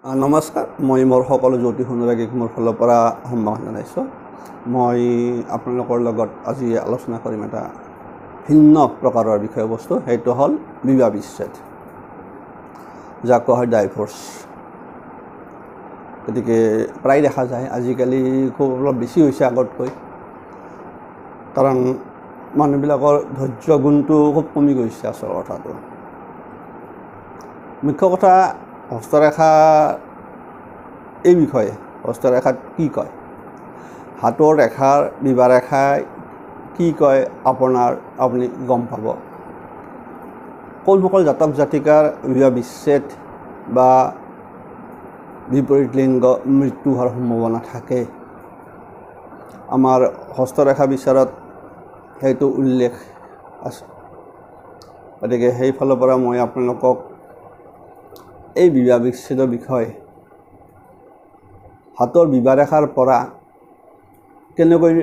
নমস্কাৰ মই মোৰ সকলো জ্যোতিষ অনুৰাগীক মোৰ ফালৰ পৰা সম্মান জনাইছোঁ। মই আপোনালোকৰ লগত আজি আলোচনা কৰিম এটা ভিন্ন প্ৰকাৰৰ বিষয়বস্তু, সেইটো হ'ল বিবাহ বিচ্ছেদ, যাক কোৱা হয় ডাইভৰ্চ। গতিকে প্ৰায় দেখা যায় আজিকালি খুব অলপ বেছি হৈছে আগতকৈ, কাৰণ মানুহবিলাকৰ ধৈৰ্য গুণটো খুব কমি গৈছে। আচল কথাটো মুখ্য কথা হস্তৰেখা। এই বিষয়ে হস্তৰেখাত কি কয়, হাতৰ ৰেখাৰ বিবাহ ৰেখাই কি কয় আপুনি গম পাব। কোনসকল জাতক জাতিকাৰ বিবাহ বিচ্ছেদ বা বিপৰীত লিংগ মৃত্যু হোৱাৰ সম্ভাৱনা থাকে, আমাৰ হস্তৰেখা বিচাৰত সেইটো উল্লেখ আছে। গতিকে সেইফালৰ পৰা মই আপোনালোকক এই বিবাহ বিচ্ছেদৰ বিষয়ে, হাতৰ বিবাহ ৰেখাৰ পৰা কেনেকৈ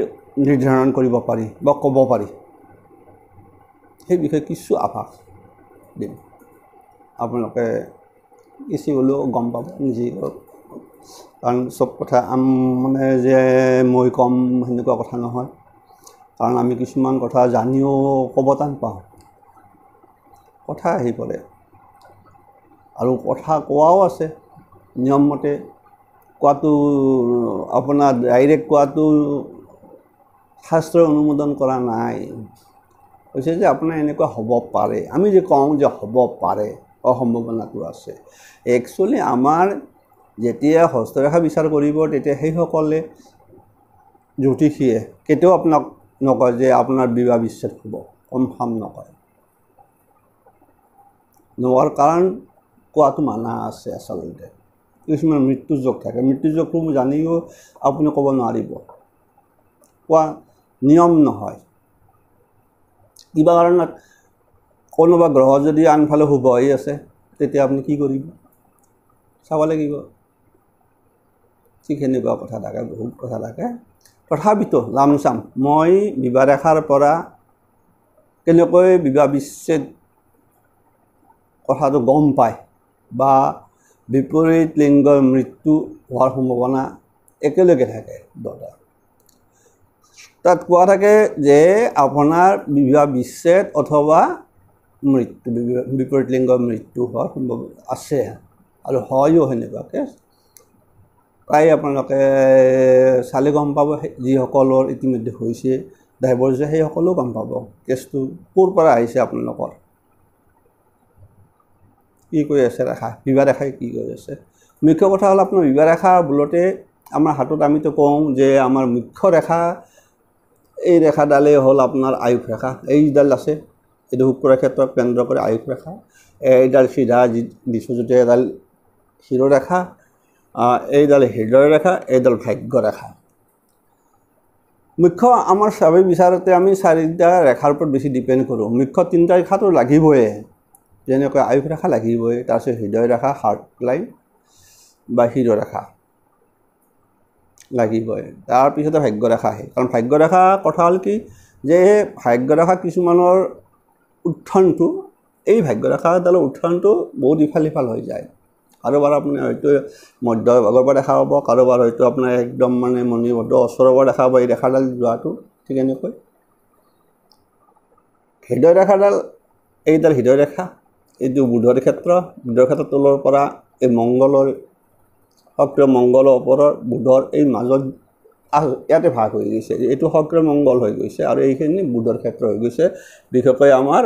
নিৰ্ধাৰণ কৰিব পাৰি বা ক'ব পাৰি, সেই বিষয়ে কিছু আভাস দিম। আপোনালোকে কিছু হ'লেও গম পাব নিজেই, কাৰণ চব কথা মানে যে মই ক'ম সেনেকুৱা কথা নহয়। কাৰণ আমি কিছুমান কথা জানিও ক'ব টান পাওঁ, কথা আহি পৰে, আৰু কথা কোৱাও আছে নিয়মমতে। কোৱাটো আপোনাৰ ডাইৰেক্ট কোৱাটো শাস্ত্ৰই অনুমোদন কৰা নাই। কৈছে যে আপোনাৰ এনেকুৱা হ'ব পাৰে, আমি যে কওঁ যে হ'ব পাৰে, অসম্ভাৱনাটো আছে। একচুৱেলি আমাৰ যেতিয়া হস্তৰেখা বিচাৰ কৰিব, তেতিয়া সেইসকলে জ্যোতিষীয়ে কেতিয়াও আপোনাক নকয় যে আপোনাৰ বিবাহ বিচ্ছেদ হ'ব, কনফাৰ্ম নকয়। নোৱাৰ কাৰণ কোৱাটো মানা আছে। আচলতে কিছুমান মৃত্যু যোগ থাকে, মৃত্যু যোগটো জানিও আপুনি ক'ব নোৱাৰিব, কোৱা নিয়ম নহয়। কিবা কাৰণত কোনোবা গ্ৰহ যদি আনফালে শুভ হৈ আছে, তেতিয়া আপুনি কি কৰিব, চাব লাগিব। ঠিক সেনেকুৱা কথা থাকে, বহুত কথা থাকে। তথাপিতো লামচাম মই বিবাহ ৰেখাৰ পৰা কেনেকৈ বিবাহ বিচ্ছেদ কথাটো গম পায় বা বিপৰীত লিংগৰ মৃত্যু হোৱাৰ সম্ভাৱনা একেলগে থাকে দুটা। তাত কোৱা থাকে যে আপোনাৰ বিবাহ বিচ্ছেদ অথবা মৃত্যু, বিপৰীত লিংগৰ মৃত্যু হোৱাৰ সম্ভাৱনা আছে, আৰু হয়ও সেনেকুৱাকৈ। প্ৰায় আপোনালোকে চালে গম পাব, যিসকলৰ ইতিমধ্যে হৈছে ডাইভৰ্চ, সেইসকলেও গম পাব কেছটো ক'ৰ পৰা আহিছে, আপোনালোকৰ কি কৈ আছে ৰেখা, বিবাহ ৰেখাই কি কৈ আছে। মুখ্য কথা হ'ল আপোনাৰ বিবাহ ৰেখা বোলোতে আমাৰ হাতত আমিতো কওঁ যে আমাৰ মুখ্য ৰেখা, এই ৰেখাডালেই হ'ল আপোনাৰ আয়ুস ৰেখা। এইডাল আছে, এইটো শুক্ৰৰ ক্ষেত্ৰত কেন্দ্ৰ কৰি আয়ুস ৰেখা। এইডাল সিধা দিছোঁ যদি এডাল শিৰোৰেখা, এইডাল হৃদয় ৰেখা, এইডাল ভাগ্য ৰেখা। মুখ্য আমাৰ স্বাভাৱিক বিচাৰতে আমি চাৰিটা ৰেখাৰ ওপৰত বেছি ডিপেণ্ড কৰোঁ। মুখ্য তিনিটা ৰেখাটো লাগিবই, যেনেকৈ আয়ুস ৰেখা লাগিবই, তাৰপিছত হৃদয় ৰেখা, হাৰ্ট লাইন বা শিৰোৰেখা লাগিবই, তাৰপিছতে ভাগ্য ৰেখা আহে। কাৰণ ভাগ্য ৰেখা কথা হ'ল কি, যে ভাগ্য ৰেখা কিছুমানৰ উত্থানটো, এই ভাগ্য ৰেখাডালৰ উত্থানটো বহুত ইফাল সিফাল হৈ যায়। কাৰোবাৰ আপুনি হয়তো মধ্য ভাগৰ পৰা দেখা পাব, কাৰোবাৰ হয়তো আপোনাৰ একদম মানে মণিবদ্ধ ওচৰৰ পৰা দেখা পাব এই ৰেখাডাল যোৱাটো। ঠিক এনেকৈ হৃদয় ৰেখাডাল, এইডাল হৃদয় ৰেখা, এইটো বুধৰ ক্ষেত্ৰ। বুধৰ ক্ষেত্ৰৰ তলৰ পৰা এই মংগলৰ, সক্ৰিয় মংগলৰ ওপৰৰ বুধৰ এই মাজত ইয়াতে ভাগ হৈ গৈছে, এইটো সক্ৰিয় মংগল হৈ গৈছে, আৰু এইখিনি বুধৰ ক্ষেত্ৰ হৈ গৈছে, বিশেষকৈ আমাৰ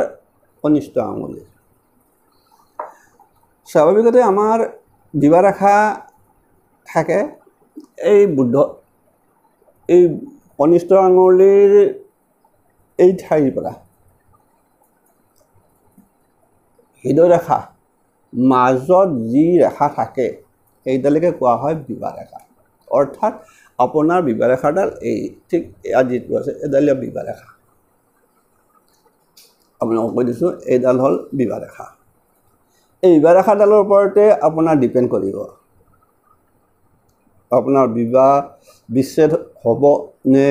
কনিষ্ঠ আঙুলি। স্বাভাৱিকতে আমাৰ বিবাহ ৰেখা থাকে এই এই কনিষ্ঠ আঙুলিৰ এই ঠাইৰ পৰা হৃদয় ৰেখা মাজত যি ৰেখা থাকে, সেইডালকে কোৱা হয় বিবাহ ৰেখা। অৰ্থাৎ আপোনাৰ বিবাহ ৰেখাডাল এই ঠিক ইয়াত যিটো আছে, এইডাল বিবাহ ৰেখা। আপোনালোকক কৈ দিছোঁ, এইডাল হ'ল বিবাহ ৰেখা। এই বিবাহ ৰেখাডালৰ ওপৰতে আপোনাৰ ডিপেণ্ড কৰিব আপোনাৰ বিবাহ বিচ্ছেদ হ'ব নে,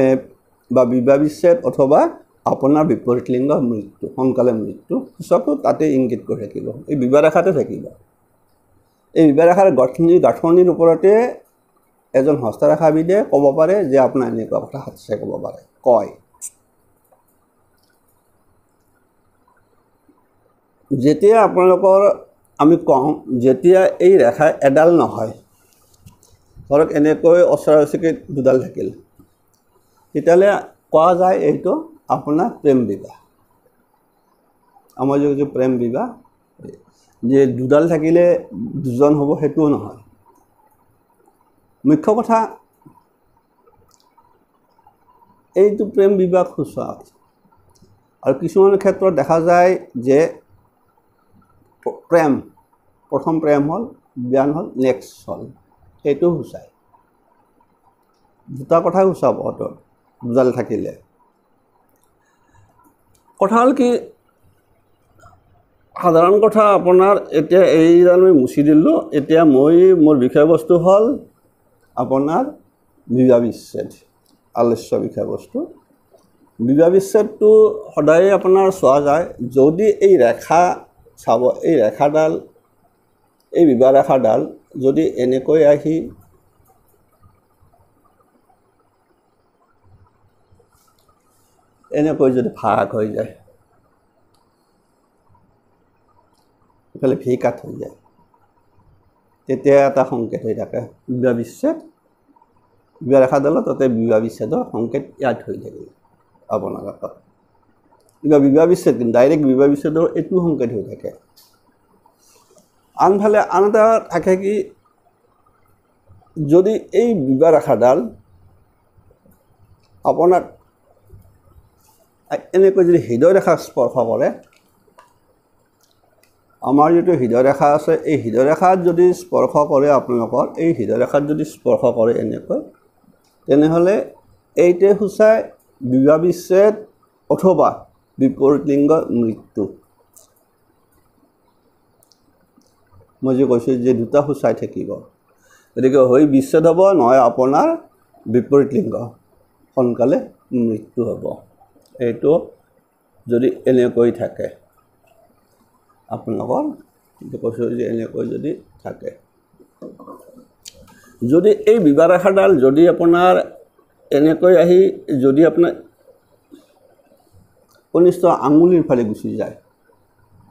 বা বিবাহ বিচ্ছেদ অথবা আপোনাৰ বিপৰীত লিংগ মৃত্যু, সোনকালে মৃত্যু, সূচকটো তাতে ইংগিত কৰি থাকিব, এই বিবাহ ৰেখাতে থাকিব। এই বিবাহ ৰেখাৰ গাঁথনিৰ ওপৰতে এজন হস্তৰেখাবিদে ক'ব পাৰে যে আপোনাৰ এনেকুৱা কথা আছে, ক'ব পাৰে, কয়। যেতিয়া আপোনালোকৰ আমি কওঁ যেতিয়া এই ৰেখা এডাল নহয়, ধৰক এনেকৈ ওচৰা ওচৰিকৈ দুডাল থাকিল, তেতিয়াহ'লে কোৱা যায় এইটো আপোনাৰ প্ৰেম বিবাহ। আমাৰ যে প্ৰেম বিবাহ, যে দুডাল থাকিলে দুজন হ'ব সেইটোও নহয়। মুখ্য কথা এইটো প্ৰেম বিবাহ সূচোৱা। আৰু কিছুমান ক্ষেত্ৰত দেখা যায় যে প্ৰেম, প্ৰথম প্ৰেম হ'ল, বিয়ান হ'ল, নেক্সট হ'ল, সেইটো সূচায়। দুটা কথা সূচাব অত দুডাল থাকিলে। কথা হ'ল কি, সাধাৰণ কথা আপোনাৰ এতিয়া এইডাল মই মুচি দিলোঁ, এতিয়া মোৰ বিষয়বস্তু হ'ল আপোনাৰ বিবাহ বিচ্ছেদ, আলোচ্য বিষয়বস্তু। বিবাহ বিচ্ছেদটো সদায় আপোনাৰ চোৱা যায়, যদি এই ৰেখা চাব, এই ৰেখাডাল, এই বিবাহ ৰেখাডাল যদি এনেকৈ আহি এনেকৈ যদি ভাগ হৈ যায়, এইফালে ভি কাট হৈ যায়, তেতিয়া এটা সংকেত হৈ থাকে বিবাহ বিচ্ছেদ। বিবাহ ৰেখাডালত তাতে বিবাহ বিচ্ছেদৰ সংকেত ইয়াত হৈ থাকিল আপোনাৰ কাষত। বিবাহ বিচ্ছেদ কিন্তু ডাইৰেক্ট বিবাহ বিচ্ছেদৰ এইটো সংকেত হৈ থাকে। আনফালে আন এটা থাকে কি, যদি এই বিবাহ ৰেখাডাল আপোনাৰ এনেকৈ যদি হৃদয় ৰেখাক স্পৰ্শ কৰে, আমাৰ যিটো হৃদয় ৰেখা আছে, এই হৃদয় ৰেখাত যদি স্পৰ্শ কৰে আপোনালোকৰ, এই হৃদয় ৰেখাত যদি স্পৰ্শ কৰে এনেকৈ, তেনেহ'লে এইটোৱে সূচায় বিবাহ বিচ্ছেদ অথবা বিপৰীত লিংগৰ মৃত্যু। মই যে কৈছোঁ যে দুটা সূচাই থাকিব, গতিকে হৈ বিচ্ছেদ হ'ব, নহয় আপোনাৰ বিপৰীত লিংগ সোনকালে মৃত্যু হ'ব। এইটো যদি এনেকৈ থাকে আপোনালোকৰ, কৈছোঁ যে এনেকৈ যদি থাকে, যদি এই বিবাহ ৰেখাডাল যদি আপোনাৰ এনেকৈ আহি যদি আপোনাৰ কনিষ্ঠ আঙুলিৰ ফালে গুচি যায়,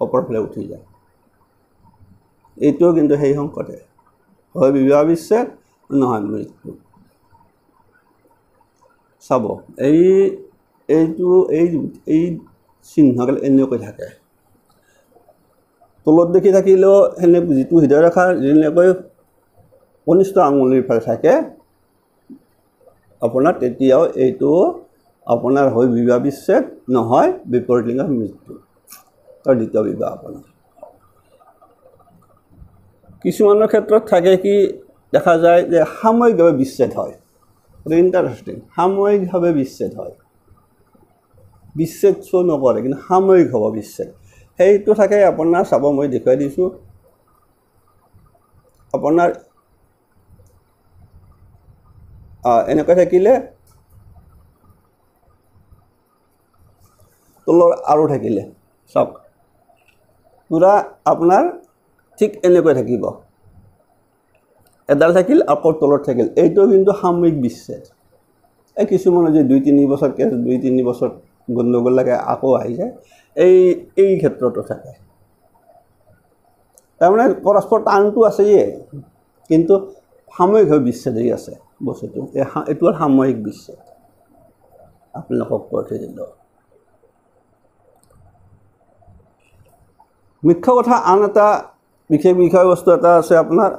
ওপৰৰ ফালে উঠি যায়, এইটোও কিন্তু সেই সংকটে হয় বিবাহ বিচ্ছেদ, নহয় মৃত্যু। চাব এইটো এই চিহ্নডাল এনেকৈ থাকে, তলত দেখি থাকিলেও সেনেকৈ যিটো হৃদয় ৰেখা যেনেকৈ কনিষ্ঠ আঙুলিৰ ফালে থাকে আপোনাৰ, তেতিয়াও এইটো আপোনাৰ হয় বিবাহ বিচ্ছেদ, নহয় বিপৰীত লিংগৰ মৃত্যু, তাৰ দ্বিতীয় বিবাহ আপোনাৰ। কিছুমানৰ ক্ষেত্ৰত থাকে কি, দেখা যায় যে সাময়িকভাৱে বিচ্ছেদ হয়, ইণ্টাৰেষ্টিং, সাময়িকভাৱে বিচ্ছেদ হয়, বিচ্ছেদ চো নকৰে কিন্তু সাময়িক হ'ব বিচ্ছেদ, সেইটো থাকে আপোনাৰ। চাব মই দেখুৱাই দিছোঁ, আপোনাৰ এনেকৈ থাকিলে তলৰ আৰু থাকিলে, চাওক পূৰা আপোনাৰ ঠিক এনেকৈ থাকিব, এডাল থাকিল আকৌ তলত থাকিল, এইটো কিন্তু সাময়িক বিচ্ছেদ। এই কিছুমানৰ যে 2-3 বছৰ কেছ, 2-3 বছৰ গণ্ডগোল লাগে আকৌ আহি যায়, এই ক্ষেত্ৰতো থাকে। তাৰমানে পৰস্পৰ টানটো আছেয়ে, কিন্তু সাময়িকভাৱে বিচ্ছেদ হৈ আছে বস্তুটো, এইটো হ'ল সাময়িক বিচ্ছেদ। আপোনালোকক কৈ থৈ দিলোঁ। মুখ্য কথা আন এটা বিশেষ বিষয়বস্তু এটা আছে আপোনাৰ,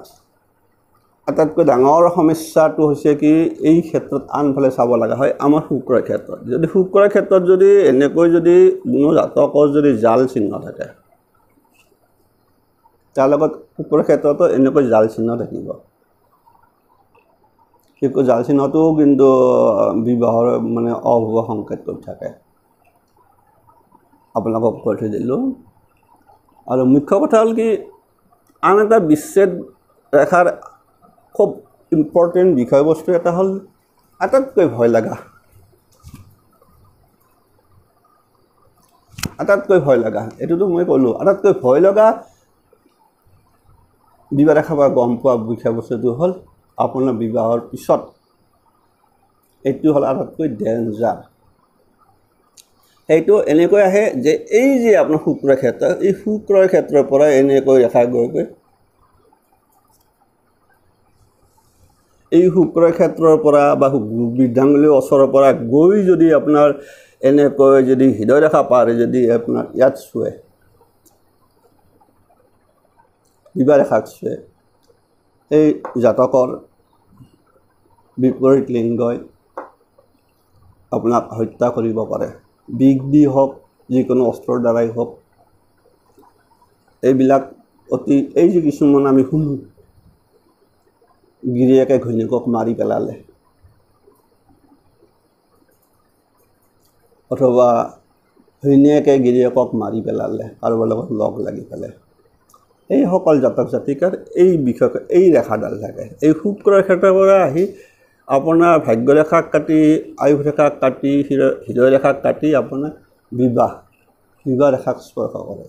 আটাইতকৈ ডাঙৰ সমস্যাটো হৈছে কি, এই ক্ষেত্ৰত আনফালে চাব লগা হয় আমাৰ শুক্ৰৰ ক্ষেত্ৰত। যদি শুক্ৰৰ ক্ষেত্ৰত যদি এনেকৈ যদি কোনো জাতকৰ যদি জাল চিহ্ন থাকে, তাৰ লগত শুক্ৰৰ ক্ষেত্ৰতো এনেকৈ জাল চিহ্ন থাকিব। সেই জাল চিহ্নটোও কিন্তু বিবাহৰ মানে অশুভ সংকেত কৰি থাকে, আপোনালোকক কৈ থৈ দিলোঁ। আৰু মুখ্য কথা হ'ল কি, আন এটা বিচ্ছেদ ৰেখাৰ খুব ইম্পৰ্টেণ্ট বিষয়বস্তু এটা হ'ল আটাইতকৈ ভয় লগা, এইটোতো মই ক'লোঁ, আটাইতকৈ ভয় লগা বিবাহ ৰেখা বা গম পোৱা বিষয় বস্তুটো হ'ল আপোনাৰ বিবাহৰ পিছত এইটো হ'ল আটাইতকৈ ডেঞ্জাৰ এইটো এনেকৈ আহে যে এই যে আপোনাৰ শুক্ৰৰ ক্ষেত্ৰ এই শুক্ৰৰ ক্ষেত্ৰৰ পৰা এনেকৈ ৰেখা গৈ এই শুক্ৰৰ ক্ষেত্ৰৰ পৰা বা বৃদ্ধাংগুলিৰ ওচৰৰ পৰা গৈ যদি আপোনাৰ এনেকৈ যদি হৃদয় ৰেখা পাৰে যদি আপোনাৰ ইয়াত চুৱে বিবাহ ৰেখাক চুৱে এই জাতকৰ বিপৰীত লিংগই আপোনাক হত্যা কৰিব পাৰে বিষ দি হওক যিকোনো অস্ত্ৰৰ দ্বাৰাই হওক এইবিলাক অতি এই যে কিছুমান আমি শুনো গিৰিয়েকে ঘৈণীয়েকক মাৰি পেলালে অথবা ঘৈণীয়েকে গিৰিয়েকক মাৰি পেলালে কাৰোবাৰ লগত লগ লাগি পেলাই এই সকল জাতক জাতিকাৰ এই বিষয় এই ৰেখাডাল থাকে এই শুক্ৰৰ ক্ষেত্ৰৰ পৰা আহি আপোনাৰ ভাগ্য ৰেখাক কাটি আয়ুস ৰেখাক কাটি হৃদয় ৰেখাক কাটি আপোনাৰ বিবাহ ৰেখাক স্পৰ্শ কৰে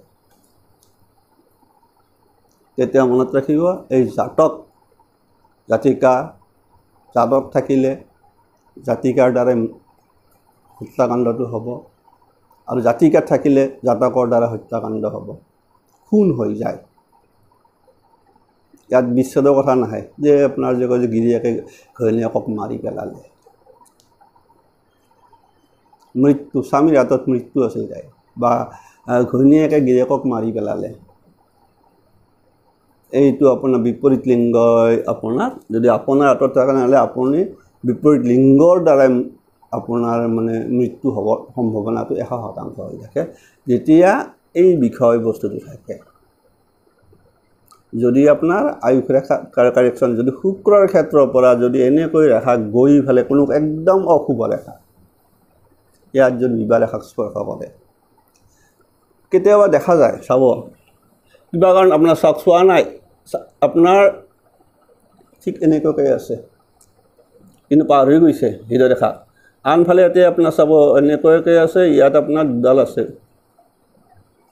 তেতিয়া মনত ৰাখিব এই জাতক থাকিলে জাতিকাৰ দ্বাৰা হত্যাকাণ্ডটো হ'ব আৰু জাতিকাত থাকিলে জাতকৰ দ্বাৰা হত্যাকাণ্ড হ'ব খুন হৈ যায় ইয়াত বিচ্ছেদৰ কথা নাহে যে আপোনাৰ যে কয় যে গিৰিয়েকে ঘৈণীয়েকক মাৰি পেলালে মৃত্যু স্বামীৰ হাতত মৃত্যু আছিল যায় বা ঘৈণীয়েকে গিৰিয়েকক মাৰি পেলালে এইটো আপোনাৰ বিপৰীত লিংগই আপোনাক যদি আপোনাৰ হাতত থকা নহ'লে আপুনি বিপৰীত লিংগৰ দ্বাৰাই আপোনাৰ মানে মৃত্যু হ'ব সম্ভাৱনাটো 100% হৈ থাকে যেতিয়া এই বিষয় বস্তুটো থাকে যদি আপোনাৰ আয়ুস ৰেখা কাৰেকশ্যন যদি শুক্ৰৰ ক্ষেত্ৰৰ পৰা যদি এনেকৈ ৰেখা গৈ ফেলে কোনো একদম অশুভ ৰেখা ইয়াত যদি বিবাহ ৰেখাক স্পৰ্শ কৰে কেতিয়াবা দেখা যায় চাব কিবা কাৰণ আপোনাৰ চক চোৱা নাই আপোনাৰ ঠিক এনেকুৱাকৈ আছে কিন্তু পাৰ হৈ গৈছে হৃদয় ৰেখা আনফালে এতিয়া আপোনাৰ চাব এনেকুৱাকৈ আছে ইয়াত আপোনাৰ দুডাল আছে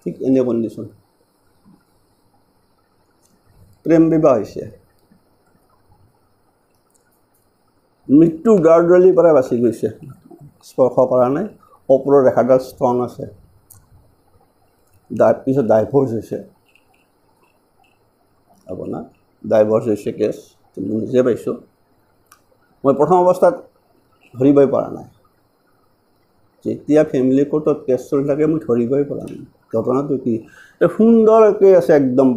ঠিক এনে কণ্ডিশ্যন প্ৰেম বিবাহ হৈছে মৃত্যু দ্বাৰদলিৰ পৰা বাচি গৈছে স্পৰ্শ কৰা নাই ওপৰৰ ৰেখাডাল ষ্ট্ৰং আছে পিছত ডাইভৰ্চ হৈছে আপোনাৰ ডাইভৰ্চ হৈছে কেছ মই নিজে পাইছোঁ মই প্ৰথম অৱস্থাত ধৰিবই পৰা নাই যেতিয়া ফেমিলি কোৰ্টত কেছ চলি থাকে মই ধৰিবই পৰা নাই ঘটনাটো কি সুন্দৰকৈ আছে একদম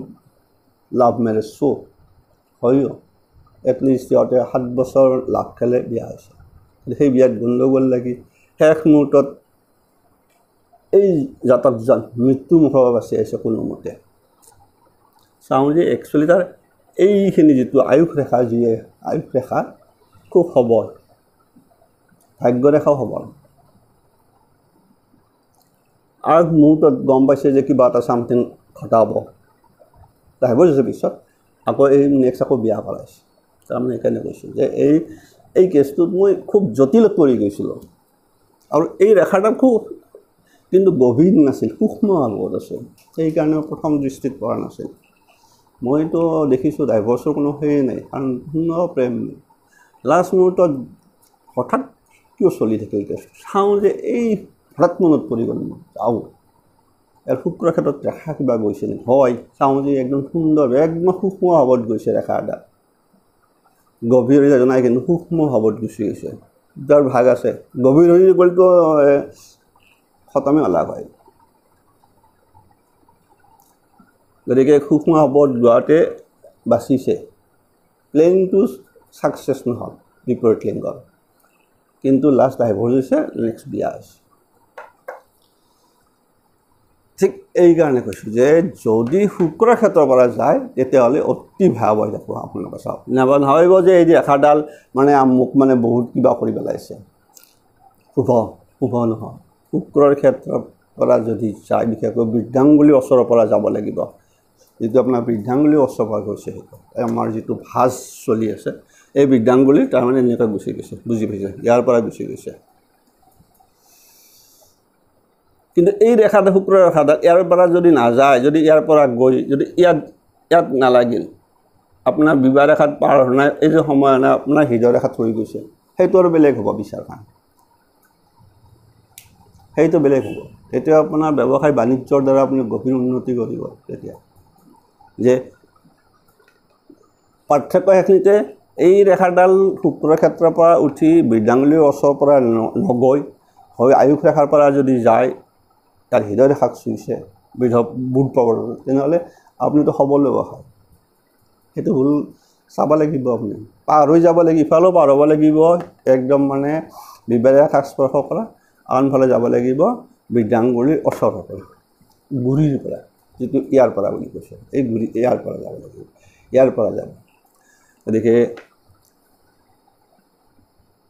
লাভ মেৰেজ শ্ব' হয়ো এটলিষ্ট সিহঁতে 7 বছৰ লাভ খেলে বিয়া হৈছে সেই বিয়াত গণ্ডগোল লাগি শেষ মুহূৰ্তত এই জাতকজন মৃত্যুমুখৰ বাচি আহিছে কোনোমতে চাওঁ যে একচুৱেলি তাৰ এইখিনি যিটো আয়ুস ৰেখা যিয়ে আয়ুস ৰেখা খুব সবল ভাগ্য ৰেখাও সবল আৰু মুহূৰ্তত গম পাইছে যে কিবা এটা চামথিং ঘটাব আহিব যে পিছত আকৌ এই নেক্সট আকৌ বিয়া কৰাইছে তাৰমানে সেইকাৰণে কৈছোঁ যে এই কেছটোত মই খুব জটিলত পৰি গৈছিলোঁ আৰু এই ৰেখাটা খুব কিন্তু গভীৰ নাছিল সূক্ষ্ম ভাৱত আছিল সেইকাৰণে প্ৰথম দৃষ্টিত পৰা নাছিল মইতো দেখিছোঁ ডাইভৰ্চৰ কোনো হেৰি নাই কাৰণ সুন্দৰ প্ৰেম লাষ্ট মুহূৰ্তত হঠাৎ কিয় চলি থাকিল কেছটো চাওঁ যে এই হঠাৎ মনত পৰি গ'ল মই চাওঁ ইয়াৰ শুক্ৰৰ ক্ষেত্ৰত ৰেখা কিবা গৈছে নেকি হয় চাওঁ যে একদম সুন্দৰ একদম সূক্ষ্ম ভাৱত গৈছে ৰেখা এটা গভীৰ হৈ জনাই কিন্তু সূক্ষ্ম ভাৱত গুচি গৈছে যাৰ ভাগ আছে গভীৰ হৈ গ'লতো খতমে আলাগ হয় গতিকে সূক্ষ্ম ভাৱত যোৱাতে বাচিছে প্লেনটো ছাকচেছ নহ'ল বিপৰীত লিংগৰ কিন্তু লাষ্ট ডাইভৰ্চ হৈছে নেক্সট বিয়া হৈছে ঠিক এইকাৰণে কৈছোঁ যে যদি শুক্ৰৰ ক্ষেত্ৰৰ পৰা যায় তেতিয়াহ'লে অতি ভয়াৱহ হৈ যাব আপোনালোকে চাওক নাভাবিব যে এই ৰেখাডাল মানে মোক মানে বহুত কিবা কৰি পেলাইছে শুভ নহয় শুক্ৰৰ ক্ষেত্ৰৰ পৰা যদি যায় বিশেষকৈ বৃদ্ধাংগুলিৰ ওচৰৰ পৰা যাব লাগিব যিটো আপোনাৰ বৃদ্ধাংগুলিৰ ওচৰৰ পৰা গৈছে সেইটো আমাৰ যিটো ভাঁজ চলি আছে এই বৃদ্ধাংগুলি তাৰমানে এনেকৈ গুচি গৈছে বুজি পাইছে ইয়াৰ পৰা গুচি গৈছে কিন্তু এই ৰেখাডাল শুক্ৰৰ ৰেখাডাল ইয়াৰ পৰা যদি নাযায় যদি ইয়াৰ পৰা গৈ যদি ইয়াত নালাগিল আপোনাৰ বিবাহ ৰেখাত পাৰ হোৱা নাই, এই যে সময় নাই আপোনাৰ হৃদয় ৰেখাত পৰি গৈছে, সেইটো আৰু বেলেগ হ'ব বিচাৰখন, সেইটো বেলেগ হ'ব। তেতিয়া আপোনাৰ ব্যৱসায় বাণিজ্যৰ দ্বাৰা আপুনি গভীৰ উন্নতি কৰিব। তেতিয়া যে পাৰ্থক্য সেইখিনিতে এই ৰেখাডাল শুক্ৰ ক্ষেত্ৰৰ পৰা উঠি বৃদ্ধাঙ্গুলিৰ ওচৰৰ পৰা নগৈ হৈ আয়ুস ৰেখাৰ পৰা যদি যায়, তাৰ হৃদয় ৰেখাক চুইছে বুধ পাবৰ, তেনেহ'লে আপুনিতো সবল ব্যৱসায়, সেইটো ভুল চাব লাগিব। আপুনি পাৰ হৈ যাব লাগিব, ইফালেও পাৰ হ'ব লাগিব, একদম মানে বিবাহ ৰেখাক স্পৰ্শ কৰা, আনফালে যাব লাগিব বৃদ্ধাঙ্গুলিৰ ওচৰৰ পৰা, গুৰিৰ পৰা, যিটো ইয়াৰ পৰা বুলি কৈছে, এই গুৰি ইয়াৰ পৰা যাব লাগিব, ইয়াৰ পৰা যাব। গতিকে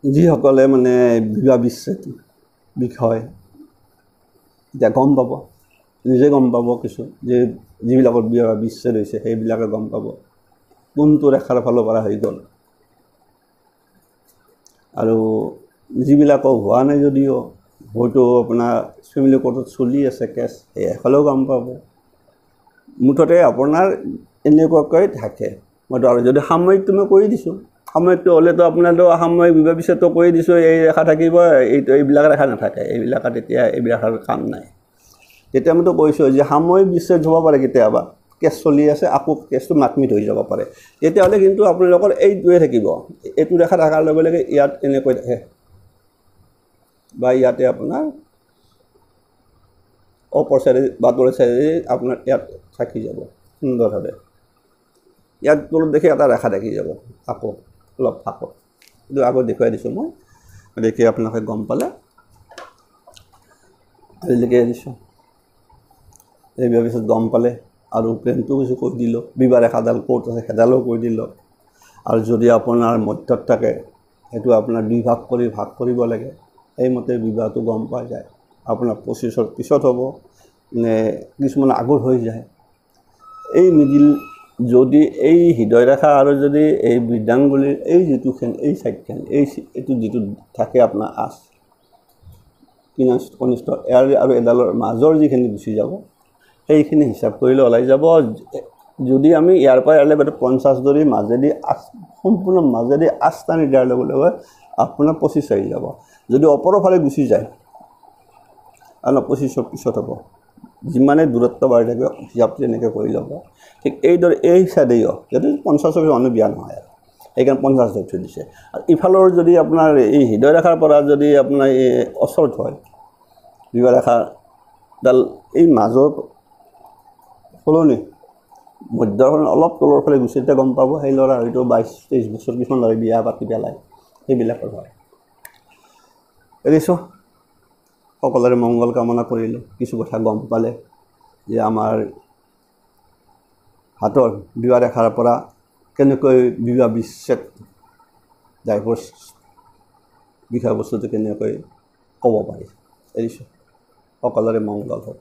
যিসকলে মানে বিবাহ বিচ্ছেদ বিষয় এতিয়া গম পাব, নিজে গম পাব, কিছু যে যিবিলাকৰ বিবাহ বিচ্ছেদ হৈছে সেইবিলাকে গম পাব কোনটো ৰেখাৰ ফালৰ পৰা হৈ গ'ল। আৰু যিবিলাকৰ হোৱা নাই যদিও হয়তো আপোনাৰ ফেমিলি কোৰ্টত চলি আছে কেছ, সেইফালেও গম পাব। মুঠতে আপোনাৰ এনেকুৱাকৈ থাকে। মইতো আৰু যদি সাময়িকটো মই কৰি দিছোঁ, সাময়িকটো হ'লেতো আপোনাৰতো সাময়িক বিবাহ বিচ্ছেদটো কৰি দিছোঁ, এই ৰেখা থাকিব, এইবিলাক ৰেখা নাথাকে, এইবিলাকত এতিয়া এইবিলাকৰ কাম নাই। তেতিয়া মইতো কৈছোঁ যে সাময়িক বিচ্ছেদ হ'ব পাৰে, কেতিয়াবা কেছ চলি আছে আকৌ কেছটো মাতমিত হৈ যাব পাৰে, তেতিয়াহ'লে কিন্তু আপোনালোকৰ এইটোৱে থাকিব, এইটো ৰেখা থকাৰ লগে লগে ইয়াত এনেকৈ থাকে বা ইয়াতে আপোনাৰ অপৰ চাইডে বাটৰ চাইডে আপোনাৰ ইয়াত থাকি যাব সুন্দৰভাৱে। ইয়াত তলত দেখি এটা ৰেখা থাকি যাব আকৌ অলপ ফাঁকত, কিন্তু আগত দেখুৱাই দিছোঁ মই, দেখি আপোনালোকে গম পালে। আজিলৈকে দিছোঁ এই বিবাহ পিছত গম পালে, আৰু প্ৰেমটো কিছু কৈ দিলোঁ, বিবাহ ৰেখাডাল ক'ত আছে সেইডালো কৈ দিলোঁ। আৰু যদি আপোনাৰ মধ্যত থাকে সেইটো আপোনাৰ দুই ভাগ কৰি ভাগ কৰিব লাগে, সেইমতে বিবাহটো গম পোৱা যায়। আপোনাৰ 25ৰ পিছত হ'ব নে কিছুমান আগত হৈ যায়। এই মিডিল যদি এই হৃদয় ৰেখা আৰু যদি এই বৃদ্ধাঙ্গুলিৰ এই যিটোখন এই চাইডখন এইটো যিটো থাকে আপোনাৰ আঁচ কনিষ্ঠ এয়াৰ আৰু এডালৰ মাজৰ যিখিনি গুচি যাব, সেইখিনি হিচাপ কৰিলে ওলাই যাব। যদি আমি ইয়াৰ পৰা ইয়ালৈ গোটেই 50 ধৰি মাজেদি সম্পূৰ্ণ মাজেদি আঁচ টানি দিয়াৰ লগে লগে আপোনাৰ 25 আহি যাব। যদি ওপৰৰ ফালে গুচি যায় আৰু 25ৰ পিছত হ'ব, যিমানে দূৰত্ব বাঢ়ি থাকে হিচাপটো এনেকৈ কৰি ল'ব। ঠিক এইদৰে এই চাইডেও যদি 50ৰ মানুহ বিয়া নহয় আৰু সেইকাৰণে 50 ধৰি থৈ দিছে। আৰু ইফালৰ যদি আপোনাৰ এই হৃদয় ৰেখাৰ পৰা যদি আপোনাৰ এই ওচৰত হয় বিবাহ ৰেখাডাল এই মাজৰ সলনি মধ্যখন অলপ তলৰ ফালে গুচি তেতিয়া গম পাব সেই ল'ৰা হয়তো 22-23 বছৰ কিছুমান ল'ৰাই বিয়া পাতি পেলায়, সেইবিলাকৰ হয়। এৰিছোঁ, সকলোৰে মংগল কামনা কৰিলোঁ। কিছু কথা গম পালে যে আমাৰ হাতৰ বিবাহ ৰেখাৰ পৰা কেনেকৈ বিবাহ বিচ্ছেদ ডাইভৰ্চ বিষয়বস্তুটো কেনেকৈ ক'ব পাৰি। এৰিছোঁ, সকলোৰে মংগল হওক।